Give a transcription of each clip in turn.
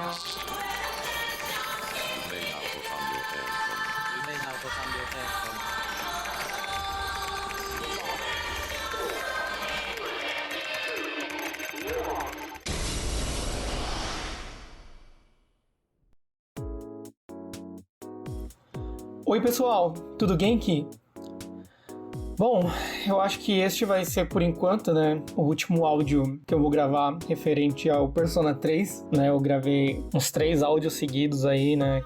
You may now put on your headphones. Oi pessoal, tudo bem aqui? Bom, eu acho que este vai ser, por enquanto, né, o último áudio que eu vou gravar referente ao Persona 3, né, eu gravei uns 3 áudios seguidos aí, né,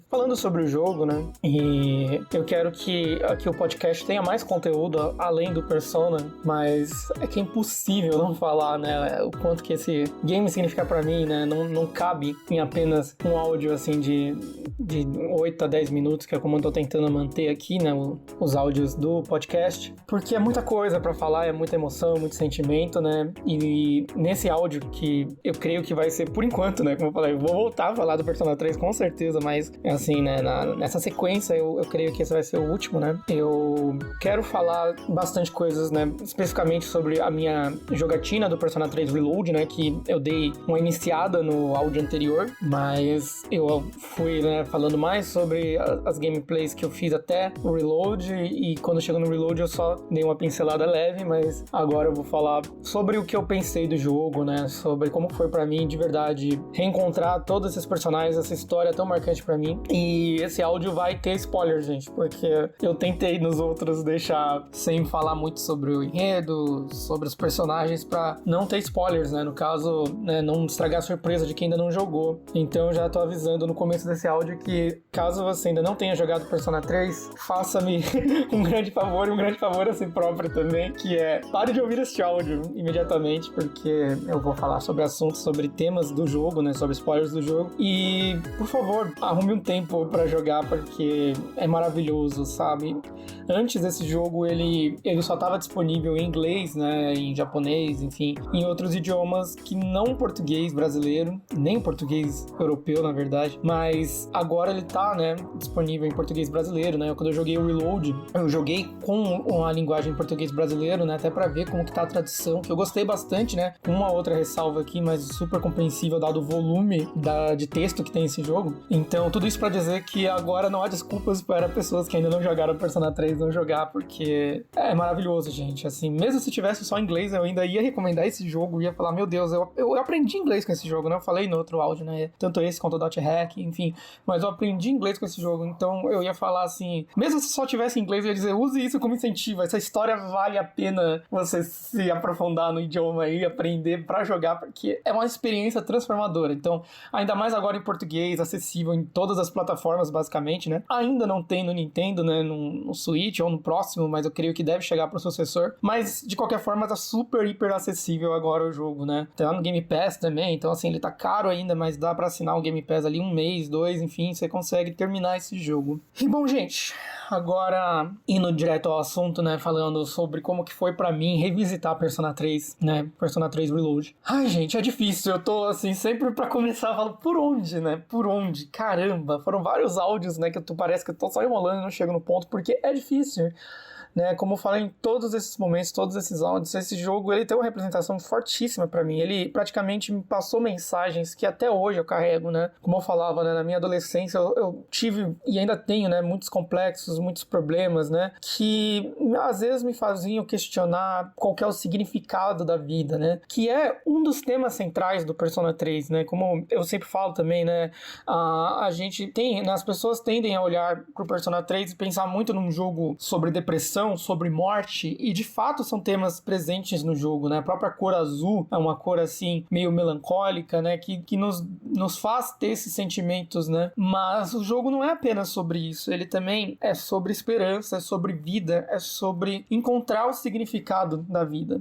falando sobre o jogo, né, e eu quero que aqui o podcast tenha mais conteúdo além do Persona, mas é que é impossível não falar, né, o quanto que esse game significa pra mim, né, não cabe em apenas um áudio, assim, de 8 a 10 minutos, que é como eu tô tentando manter aqui, né, os áudios do podcast, porque é muita coisa pra falar, é muita emoção, muito sentimento, né, e nesse áudio que eu creio que vai ser, por enquanto, né, como eu falei, eu vou voltar a falar do Persona 3 com certeza, mas, assim, né, nessa sequência eu creio que esse vai ser o último, né, eu quero falar bastante coisas, né, especificamente sobre a minha jogatina do Persona 3 Reload, né, que eu dei uma iniciada no áudio anterior, mas eu fui, né, falando mais sobre as gameplays que eu fiz até o Reload, e quando chegou no Reload eu só dei uma pincelada leve, mas agora eu vou falar sobre o que eu pensei do jogo, né, sobre como foi pra mim de verdade reencontrar todos esses personagens, essa história tão marcante pra mim. E esse áudio vai ter spoiler, gente, porque eu tentei nos outros deixar sem falar muito sobre o enredo, sobre os personagens, pra não ter spoilers, né, no caso, né, não estragar a surpresa de quem ainda não jogou. Então eu já tô avisando no começo desse áudio que, caso você ainda não tenha jogado Persona 3, faça-me um grande favor, e um grande favor a si próprio também, que é pare de ouvir este áudio imediatamente, porque eu vou falar sobre assuntos, sobre temas do jogo, né, sobre spoilers do jogo, e por favor, arrume um tempo pra jogar, porque é maravilhoso, sabe? Antes desse jogo, ele só estava disponível em inglês, né, em japonês, enfim, em outros idiomas que não português brasileiro, nem português europeu, na verdade, mas agora ele tá, né, disponível em português brasileiro, né, quando eu joguei o Reload, eu joguei com a linguagem português brasileiro, né, até pra ver como que tá a tradução, que eu gostei bastante, né, com uma outra ressalva aqui, mas super compreensível dado o volume de texto que tem esse jogo. Então, tudo isso pra dizer que agora não há desculpas para pessoas que ainda não jogaram Persona 3 não jogar, porque é maravilhoso, gente, assim, mesmo se tivesse só inglês, eu ainda ia recomendar esse jogo, ia falar, meu Deus, eu aprendi inglês com esse jogo, né, eu falei no outro áudio, né, tanto esse quanto o Dot Hack, enfim, mas eu aprendi inglês com esse jogo, então eu ia falar assim, mesmo se só tivesse inglês, eu ia dizer, use isso como incentivo, essa história vale a pena você se aprofundar no idioma e aprender pra jogar, porque é uma experiência transformadora. Então, ainda mais agora em português, acessível em todas as plataformas, basicamente, né? Ainda não tem no Nintendo, né? No Switch ou no próximo, mas eu creio que deve chegar pro sucessor. Mas, de qualquer forma, tá super, hiper acessível agora o jogo, né? Tá no Game Pass também, então, assim, ele tá caro ainda, mas dá pra assinar o Game Pass ali 1 mês, 2, enfim, você consegue terminar esse jogo. E, bom, gente, agora indo direto ao assunto, né, falando sobre como que foi pra mim revisitar Persona 3, né, Persona 3 Reload. Ai, gente, é difícil, eu tô, assim, sempre pra começar, eu falo, por onde, né, por onde? Caramba, foram vários áudios, né, parece que eu tô só enrolando e não chego no ponto, porque é difícil. Né, como eu falei em todos esses momentos, todos esses áudios, esse jogo ele tem uma representação fortíssima pra mim, ele praticamente me passou mensagens que até hoje eu carrego, né, como eu falava, né, na minha adolescência eu tive e ainda tenho, né, muitos complexos, muitos problemas, né, que às vezes me faziam questionar qual que é o significado da vida, né, que é um dos temas centrais do Persona 3, né, como eu sempre falo também, né, a gente tem, né, as pessoas tendem a olhar pro Persona 3 e pensar muito num jogo sobre depressão, sobre morte, e de fato são temas presentes no jogo, né? A própria cor azul é uma cor assim meio melancólica, né? Que nos faz ter esses sentimentos, né? Mas o jogo não é apenas sobre isso, ele também é sobre esperança, é sobre vida, é sobre encontrar o significado da vida.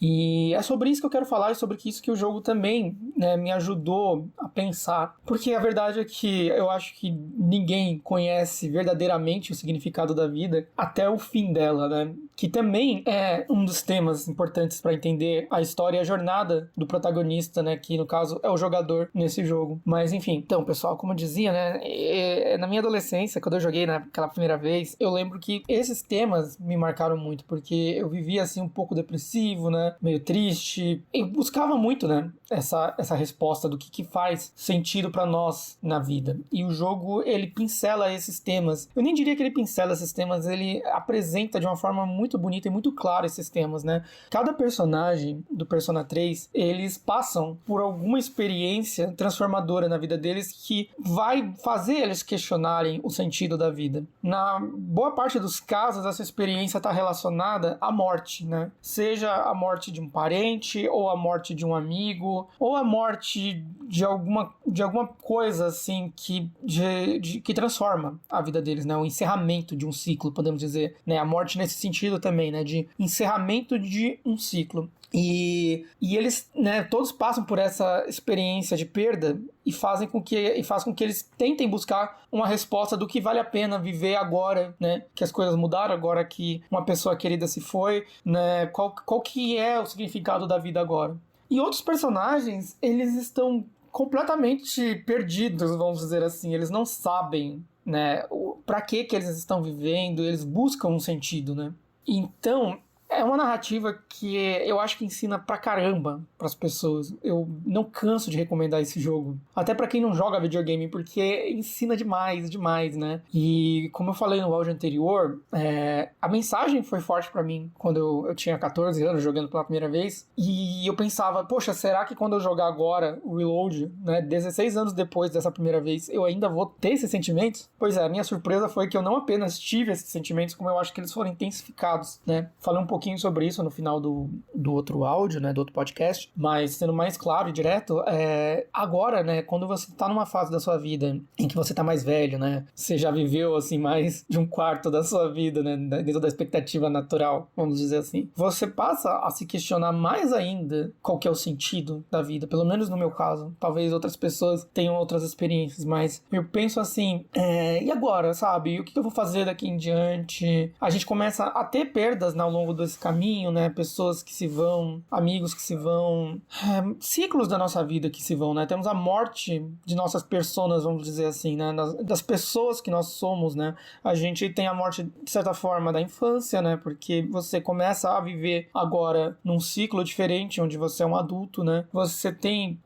E é sobre isso que eu quero falar, e sobre isso que o jogo também, né, me ajudou a pensar. Porque a verdade é que eu acho que ninguém conhece verdadeiramente o significado da vida até o fim dela, né? Que também é um dos temas importantes para entender a história e a jornada do protagonista, né? Que no caso é o jogador nesse jogo. Mas enfim, então pessoal, como eu dizia, né? Na minha adolescência, quando eu joguei naquela primeira vez, eu lembro que esses temas me marcaram muito, porque eu vivia assim um pouco depressivo, né? né? Meio triste. Eu buscava muito, né? Essa resposta do que faz sentido pra nós na vida. E o jogo, ele pincela esses temas. Eu nem diria que ele pincela esses temas, ele apresenta de uma forma muito bonita e muito clara esses temas, né? Cada personagem do Persona 3, eles passam por alguma experiência transformadora na vida deles que vai fazer eles questionarem o sentido da vida. Na boa parte dos casos, essa experiência está relacionada à morte, né? Seja a morte de um parente, ou a morte de um amigo, ou a morte de alguma coisa assim que transforma a vida deles, né? O encerramento de um ciclo, podemos dizer, né? A morte nesse sentido também, né? De encerramento de um ciclo. E eles, né, todos passam por essa experiência de perda e faz com que eles tentem buscar uma resposta do que vale a pena viver agora, né? Que as coisas mudaram, agora que uma pessoa querida se foi, né? Qual que é o significado da vida agora? E outros personagens, eles estão completamente perdidos, vamos dizer assim. Eles não sabem, né, para que eles estão vivendo, eles buscam um sentido, né? Então, é uma narrativa que eu acho que ensina pra caramba pras pessoas. Eu não canso de recomendar esse jogo. Até pra quem não joga videogame, porque ensina demais, né? E como eu falei no áudio anterior, a mensagem foi forte pra mim quando eu tinha 14 anos jogando pela primeira vez. E eu pensava, poxa, será que quando eu jogar agora o Reload, né, 16 anos depois dessa primeira vez, eu ainda vou ter esses sentimentos? Pois é, a minha surpresa foi que eu não apenas tive esses sentimentos, como eu acho que eles foram intensificados, né? Falei um pouquinho sobre isso no final do outro áudio, né, do outro podcast, mas sendo mais claro e direto, agora, né, quando você tá numa fase da sua vida em que você tá mais velho, né, você já viveu, assim, mais de um quarto da sua vida, né, dentro da expectativa natural, vamos dizer assim, você passa a se questionar mais ainda qual que é o sentido da vida, pelo menos no meu caso, talvez outras pessoas tenham outras experiências, mas eu penso assim, e agora, sabe, o que eu vou fazer daqui em diante? A gente começa a ter perdas, né, ao longo desse caminho, né? Pessoas que se vão, amigos que se vão, ciclos da nossa vida que se vão, né? Temos a morte de nossas personas, vamos dizer assim, né? Das pessoas que nós somos, né? A gente tem a morte, de certa forma, da infância, né? Porque você começa a viver agora num ciclo diferente, onde você é um adulto, né? Você tem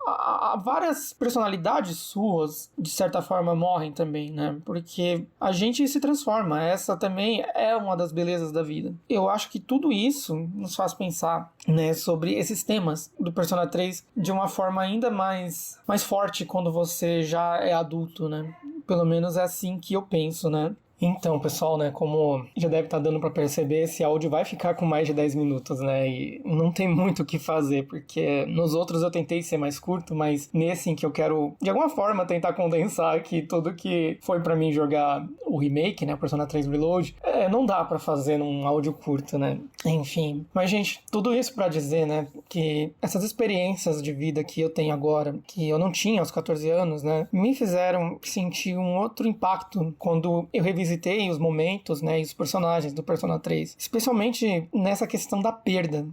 várias personalidades suas, de certa forma, morrem também, né? Porque a gente se transforma. Essa também é uma das belezas da vida. Eu acho que tudo isso nos faz pensar, né, sobre esses temas do Persona 3 de uma forma ainda mais forte quando você já é adulto, né? Pelo menos é assim que eu penso, né? Então, pessoal, né, como já deve estar dando para perceber, esse áudio vai ficar com mais de 10 minutos, né, e não tem muito o que fazer, porque nos outros eu tentei ser mais curto, mas nesse em que eu quero, de alguma forma, tentar condensar aqui tudo que foi para mim jogar o remake, né, o Persona 3 Reload, não dá para fazer num áudio curto, né, enfim. Mas, gente, tudo isso para dizer, né, que essas experiências de vida que eu tenho agora, que eu não tinha aos 14 anos, né, me fizeram sentir um outro impacto quando eu revisitei os momentos, né, e os personagens do Persona 3, especialmente nessa questão da perda,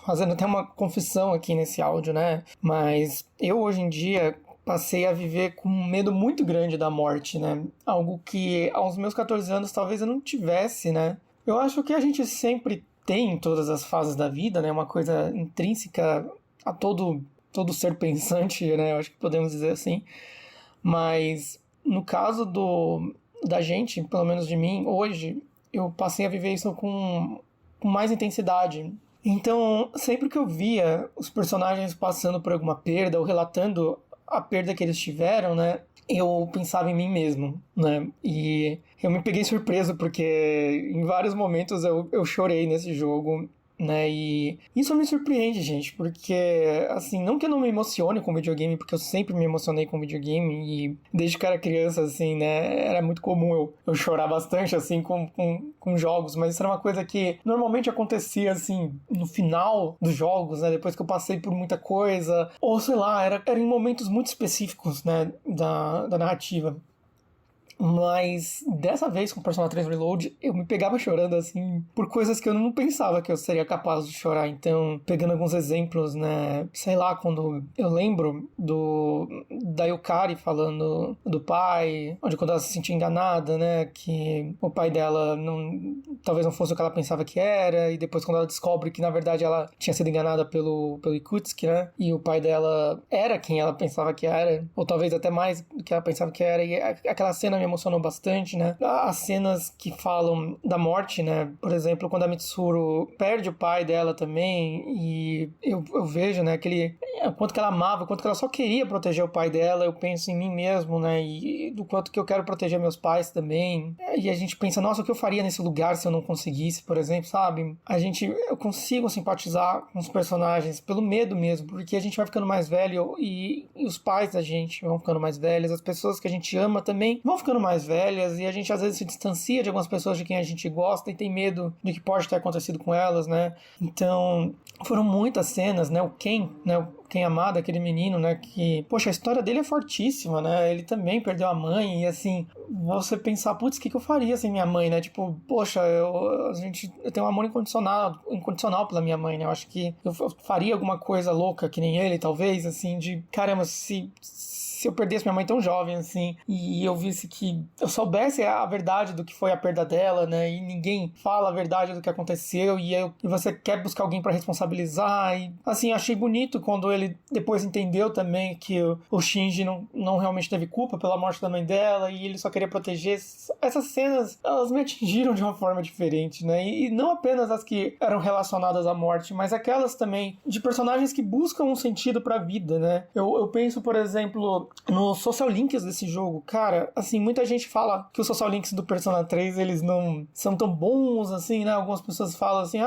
fazendo até uma confissão aqui nesse áudio, né, mas eu hoje em dia passei a viver com um medo muito grande da morte, né, algo que aos meus 14 anos talvez eu não tivesse, né. Eu acho que a gente sempre tem em todas as fases da vida, né, uma coisa intrínseca a todo ser pensante, né, eu acho que podemos dizer assim, mas no caso da gente, pelo menos de mim, hoje, eu passei a viver isso com mais intensidade. Então, sempre que eu via os personagens passando por alguma perda ou relatando a perda que eles tiveram, né, eu pensava em mim mesmo, né, e eu me peguei surpreso porque em vários momentos eu chorei nesse jogo, né, e isso me surpreende, gente, porque, assim, não que eu não me emocione com videogame, porque eu sempre me emocionei com videogame, e desde que eu era criança, assim, né, era muito comum eu chorar bastante, assim, com jogos, mas isso era uma coisa que normalmente acontecia, assim, no final dos jogos, né, depois que eu passei por muita coisa, ou sei lá, era em momentos muito específicos, né, da narrativa. Mas dessa vez com o Persona 3 Reload eu me pegava chorando assim por coisas que eu não pensava que eu seria capaz de chorar. Então, pegando alguns exemplos, né, sei lá, quando eu lembro da Yukari falando do pai, onde quando ela se sentia enganada, né, que o pai dela não talvez não fosse o que ela pensava que era, e depois quando ela descobre que na verdade ela tinha sido enganada pelo Yakutsk, né? E o pai dela era quem ela pensava que era, ou talvez até mais do que ela pensava que era, e aquela cena me emocionou bastante, né? As cenas que falam da morte, né? Por exemplo, quando a Mitsuru perde o pai dela também, e eu vejo, né, o quanto que ela amava, o quanto que ela só queria proteger o pai dela, eu penso em mim mesmo, né? E do quanto que eu quero proteger meus pais também. E a gente pensa, nossa, o que eu faria nesse lugar se eu não conseguisse, por exemplo, sabe? Eu consigo simpatizar com os personagens pelo medo mesmo, porque a gente vai ficando mais velho e os pais da gente vão ficando mais velhos, as pessoas que a gente ama também vão ficando mais velhas, e a gente às vezes se distancia de algumas pessoas de quem a gente gosta e tem medo do que pode ter acontecido com elas, né? Então, foram muitas cenas, né? O Ken, né? Ken Yamada, aquele menino, né, que, poxa, a história dele é fortíssima, né, ele também perdeu a mãe, e assim, você pensar, putz, o que eu faria sem minha mãe, né, tipo, poxa, eu tenho um amor incondicional pela minha mãe, né, eu acho que eu faria alguma coisa louca, que nem ele, talvez, assim, de, caramba, se eu perdesse minha mãe tão jovem, assim, e eu visse que eu soubesse a verdade do que foi a perda dela, né, e ninguém fala a verdade do que aconteceu, e você quer buscar alguém pra responsabilizar, e, assim, achei bonito quando ele depois entendeu também que o Shinji não realmente teve culpa pela morte da mãe dela, e ele só queria proteger. Essas cenas, elas me atingiram de uma forma diferente, né, e não apenas as que eram relacionadas à morte, mas aquelas também de personagens que buscam um sentido pra vida, né. Eu penso, por exemplo, nos social links desse jogo, cara, assim, muita gente fala que os social links do Persona 3, eles não são tão bons, assim, né, algumas pessoas falam assim,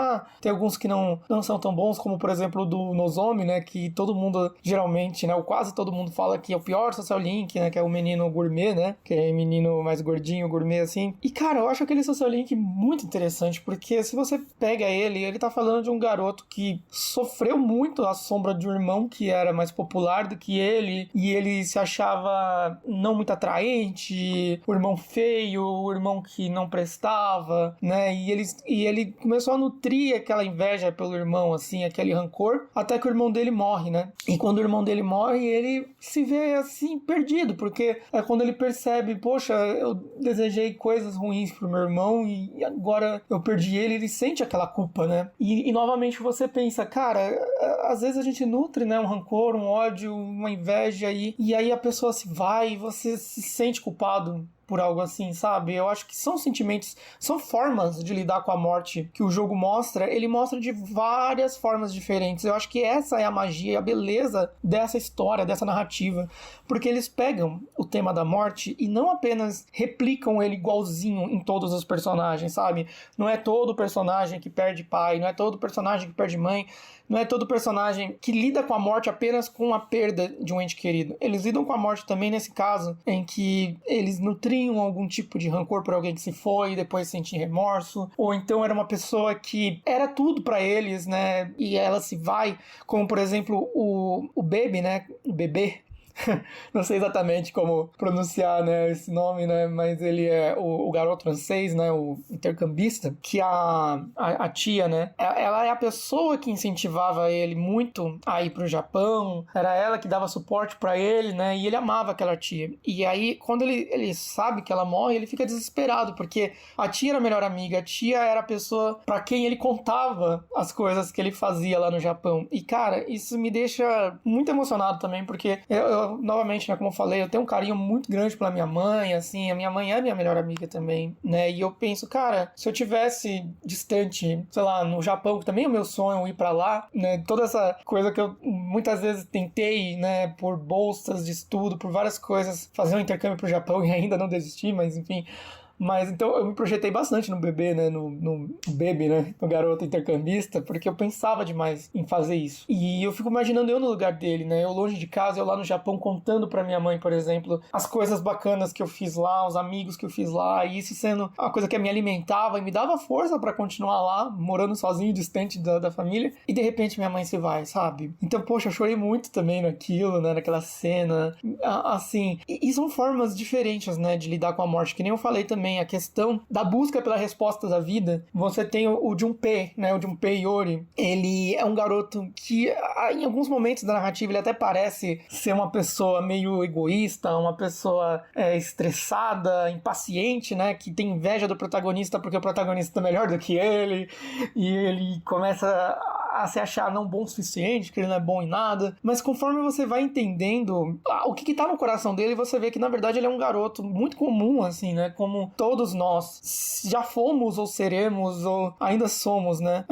tem alguns que não são tão bons, como, por exemplo, o do Nozomi, né, que todo mundo, geralmente, né, ou quase todo mundo fala que é o pior social link, né, que é o menino gourmet, né, que é o menino mais gordinho, gourmet, assim, e, cara, eu acho aquele social link muito interessante, porque se você pega ele tá falando de um garoto que sofreu muito à sombra de um irmão que era mais popular do que ele, e ele se achava não muito atraente, o irmão feio, o irmão que não prestava, né? E ele começou a nutrir aquela inveja pelo irmão, assim, aquele rancor, até que o irmão dele morre, né? E quando o irmão dele morre, ele se vê, assim, perdido, porque é quando ele percebe, poxa, eu desejei coisas ruins pro meu irmão e agora eu perdi ele sente aquela culpa, né? E novamente você pensa, cara, às vezes a gente nutre, né, um rancor, um ódio, uma inveja e aí a pessoa se vai e você se sente culpado por algo assim, sabe? Eu acho que são sentimentos, são formas de lidar com a morte que o jogo mostra, ele mostra de várias formas diferentes. Eu acho que essa é a magia, a beleza dessa história, dessa narrativa, porque eles pegam o tema da morte e não apenas replicam ele igualzinho em todos os personagens, sabe? Não é todo personagem que perde pai, não é todo personagem que perde mãe, não é todo personagem que lida com a morte apenas com a perda de um ente querido. Eles lidam com a morte também nesse caso, em que eles nutriam algum tipo de rancor por alguém que se foi e depois sentem remorso, ou então era uma pessoa que era tudo pra eles, né, e ela se vai, como por exemplo o Baby, né, o bebê, não sei exatamente como pronunciar, né, esse nome, né, mas ele é o garoto francês, né, o intercambista, que a tia, né, ela é a pessoa que incentivava ele muito a ir pro Japão, era ela que dava suporte pra ele, né, e ele amava aquela tia. E aí, quando ele sabe que ela morre, ele fica desesperado, porque a tia era a melhor amiga, a tia era a pessoa pra quem ele contava as coisas que ele fazia lá no Japão. E, cara, isso me deixa muito emocionado também, porque novamente, né, como eu falei, eu tenho um carinho muito grande pela minha mãe, assim, a minha mãe é minha melhor amiga também, né, e eu penso, cara, se eu tivesse distante, sei lá, no Japão, que também é o meu sonho ir pra lá, né, toda essa coisa que eu muitas vezes tentei, né, por bolsas de estudo, por várias coisas, fazer um intercâmbio pro Japão e ainda não desisti, mas enfim. Mas então eu me projetei bastante no bebê, né, no Baby, né, no garoto intercambista, porque eu pensava demais em fazer isso. E eu fico imaginando eu no lugar dele, né, eu longe de casa, eu lá no Japão contando pra minha mãe, por exemplo, as coisas bacanas que eu fiz lá, os amigos que eu fiz lá, e isso sendo uma coisa que me alimentava e me dava força pra continuar lá, morando sozinho, distante da família, e de repente minha mãe se vai, sabe? Então, poxa, eu chorei muito também naquilo, né, naquela cena, assim, e são formas diferentes, né, de lidar com a morte, que nem eu falei também, também a questão da busca pela resposta da vida. Você tem o Junpei, né? O Junpei Iori. Ele é um garoto que, em alguns momentos da narrativa, ele até parece ser uma pessoa meio egoísta, uma pessoa estressada, impaciente, né? Que tem inveja do protagonista porque o protagonista é melhor do que ele, e ele começa a se achar não bom o suficiente, que ele não é bom em nada. Mas conforme você vai entendendo o que tá no coração dele, você vê que na verdade ele é um garoto muito comum, assim, né? Como todos nós já fomos ou seremos ou ainda somos, né?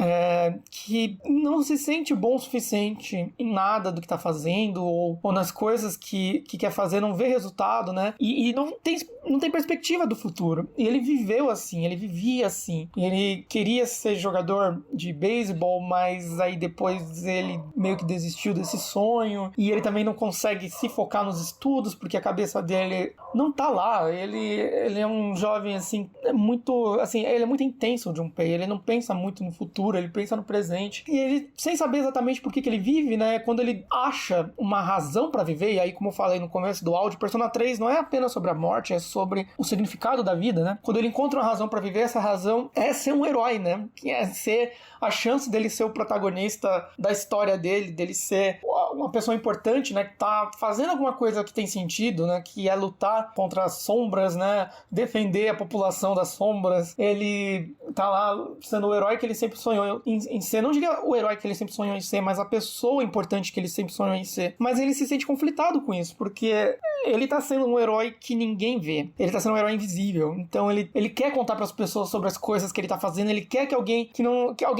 Que não se sente bom o suficiente em nada do que tá fazendo ou nas coisas que quer fazer, não vê resultado, né? E não tem perspectiva do futuro. E ele viveu assim, ele vivia assim. Ele queria ser jogador de beisebol, mas aí depois ele meio que desistiu desse sonho. E ele também não consegue se focar nos estudos, porque a cabeça dele não tá lá. Ele é um jovem, assim, ele é muito intenso, o Junpei. Ele não pensa muito no futuro, ele pensa no presente. E ele, sem saber exatamente por que ele vive, né? Quando ele acha uma razão pra viver, e aí, como eu falei no começo do áudio, Persona 3 não é apenas sobre a morte, é sobre o significado da vida, né? Quando ele encontra uma razão pra viver, essa razão é ser um herói, né? Que é ser a chance dele ser o protagonista da história dele ser uma pessoa importante, né? Que tá fazendo alguma coisa que tem sentido, né? Que é lutar contra as sombras, né? Defender a população das sombras. Ele tá lá sendo o herói que ele sempre sonhou em ser. Não diga o herói que ele sempre sonhou em ser, mas a pessoa importante que ele sempre sonhou em ser. Mas ele se sente conflitado com isso, porque ele tá sendo um herói que ninguém vê. Ele tá sendo um herói invisível. Então ele quer contar pras pessoas sobre as coisas que ele tá fazendo. Ele quer que alguém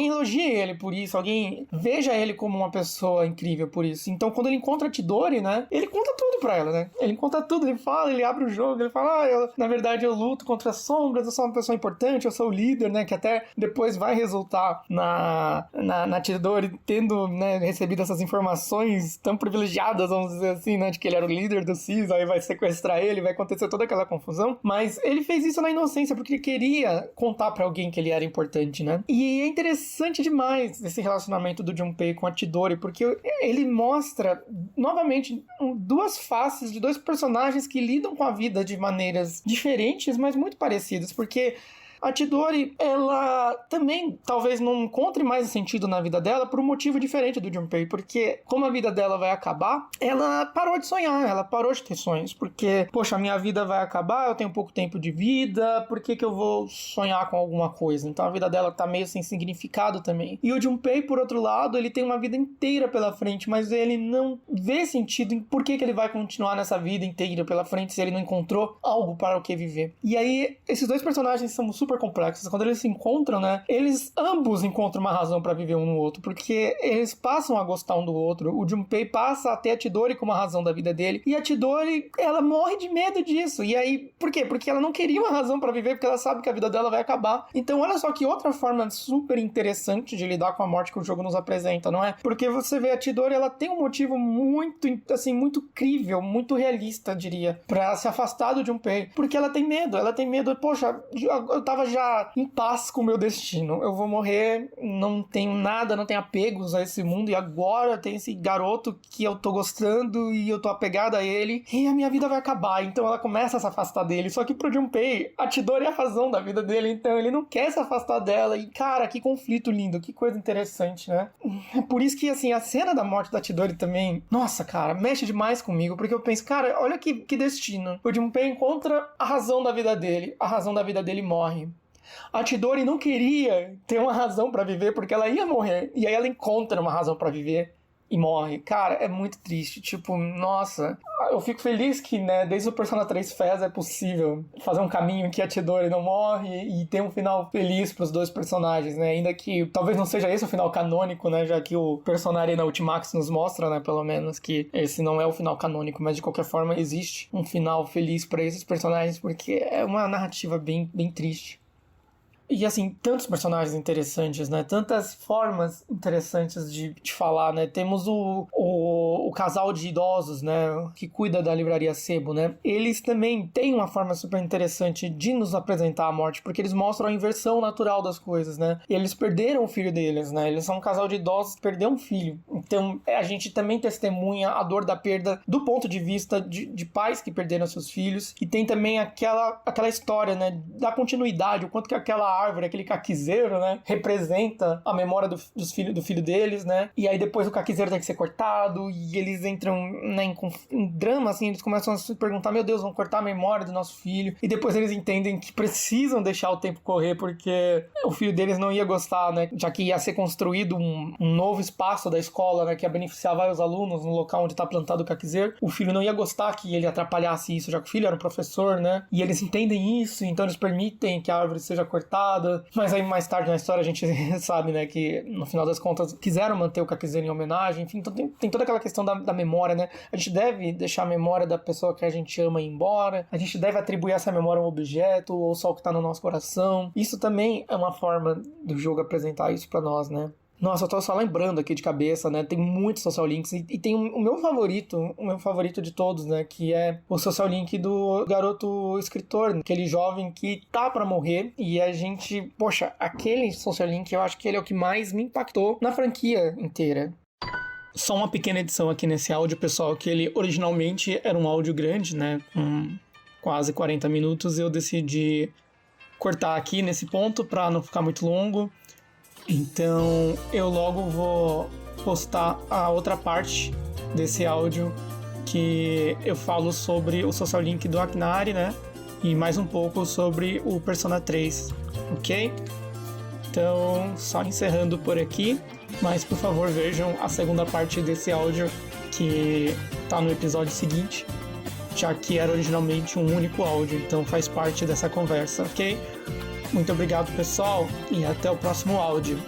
elogie ele por isso, alguém veja ele como uma pessoa incrível por isso. Então quando ele encontra a Chidori, né, ele conta tudo pra ela, né? Ele conta tudo, ele fala, ele abre o jogo, ele fala, na verdade eu luto contra as sombras, eu sou uma pessoa importante, eu sou o líder, né, que até depois vai resultar na Chidori tendo, né, recebido essas informações tão privilegiadas, vamos dizer assim, né, de que ele era o líder do CIS, aí vai sequestrar ele, vai acontecer toda aquela confusão, mas ele fez isso na inocência, porque ele queria contar pra alguém que ele era importante, né? E é interessante demais esse relacionamento do Junpei com a Chidori, porque ele mostra, novamente, duas faces de dois personagens que lidam com a vida de maneiras diferentes, mas muito parecidas, porque a Chidori, ela também talvez não encontre mais sentido na vida dela por um motivo diferente do Junpei, porque como a vida dela vai acabar, ela parou de sonhar, ela parou de ter sonhos, porque, poxa, a minha vida vai acabar, eu tenho pouco tempo de vida, por que eu vou sonhar com alguma coisa? Então a vida dela tá meio sem significado também. E o Junpei, por outro lado, ele tem uma vida inteira pela frente, mas ele não vê sentido em por que ele vai continuar nessa vida inteira pela frente se ele não encontrou algo para o que viver. E aí, esses dois personagens são super complexos. Quando eles se encontram, né, eles ambos encontram uma razão pra viver um no outro, porque eles passam a gostar um do outro. O Junpei passa a ter a Chidori como a razão da vida dele, e a Chidori, ela morre de medo disso. E aí, por quê? Porque ela não queria uma razão pra viver, porque ela sabe que a vida dela vai acabar. Então, olha só que outra forma super interessante de lidar com a morte que o jogo nos apresenta, não é? Porque você vê a Chidori, ela tem um motivo muito, assim, muito crível, muito realista, diria, pra se afastar do Junpei, porque ela tem medo, poxa, eu tava já em paz com o meu destino. Eu vou morrer, não tenho nada, não tenho apegos a esse mundo, e agora tem esse garoto que eu tô gostando e eu tô apegada a ele, e a minha vida vai acabar. Então ela começa a se afastar dele. Só que pro Junpei, a Chidori é a razão da vida dele, então ele não quer se afastar dela. E cara, que conflito lindo, que coisa interessante, né? É por isso que, assim, a cena da morte da Chidori também, nossa, cara, mexe demais comigo, porque eu penso, cara, olha que destino. O Junpei encontra a razão da vida dele, a razão da vida dele morre. A Chidori não queria ter uma razão pra viver porque ela ia morrer. E aí ela encontra uma razão pra viver e morre. Cara, é muito triste. Tipo, nossa, eu fico feliz que, né, desde o Persona 3 FES é possível fazer um caminho em que a Chidori não morre e ter um final feliz pros dois personagens, né? Ainda que talvez não seja esse o final canônico, né? Já que o Persona Arena Ultimax nos mostra, né, pelo menos, que esse não é o final canônico, mas de qualquer forma existe um final feliz pra esses personagens, porque é uma narrativa bem, bem triste. E assim, tantos personagens interessantes, né? Tantas formas interessantes de falar, né? Temos o casal de idosos, né? Que cuida da livraria Sebo, né? Eles também têm uma forma super interessante de nos apresentar a morte, porque eles mostram a inversão natural das coisas, né? E eles perderam o filho deles, né? Eles são um casal de idosos que perdeu um filho. Então, a gente também testemunha a dor da perda do ponto de vista de pais que perderam seus filhos. E tem também aquela história, né? Da continuidade, o quanto que aquela árvore, aquele caquizeiro, né? Representa a memória do filho deles, né? E aí depois o caquizeiro tem que ser cortado e eles entram, né, em drama, assim, eles começam a se perguntar, meu Deus, vão cortar a memória do nosso filho. E depois eles entendem que precisam deixar o tempo correr porque o filho deles não ia gostar, né? Já que ia ser construído um novo espaço da escola, né? Que ia beneficiar vários alunos no local onde está plantado o caquizeiro. O filho não ia gostar que ele atrapalhasse isso, já que o filho era um professor, né? E eles entendem isso, então eles permitem que a árvore seja cortada. Mas aí mais tarde na história a gente sabe, né? Que no final das contas quiseram manter o caquizeiro em homenagem. Enfim, então tem toda aquela questão da memória, né? A gente deve deixar a memória da pessoa que a gente ama ir embora. A gente deve atribuir essa memória a um objeto ou só o que está no nosso coração. Isso também é uma forma do jogo apresentar isso para nós, né? Nossa, eu tô só lembrando aqui de cabeça, né? Tem muitos social links e tem o meu favorito de todos, né? Que é o social link do garoto escritor, aquele jovem que tá pra morrer e a gente... Poxa, aquele social link eu acho que ele é o que mais me impactou na franquia inteira. Só uma pequena edição aqui nesse áudio, pessoal, que ele originalmente era um áudio grande, né? Com quase 40 minutos. Eu decidi cortar aqui nesse ponto pra não ficar muito longo. Então eu logo vou postar a outra parte desse áudio que eu falo sobre o social link do Aknari, né? E mais um pouco sobre o Persona 3, ok? Então, só encerrando por aqui, mas por favor vejam a segunda parte desse áudio que tá no episódio seguinte, já que era originalmente um único áudio, então faz parte dessa conversa, ok? Muito obrigado, pessoal, e até o próximo áudio.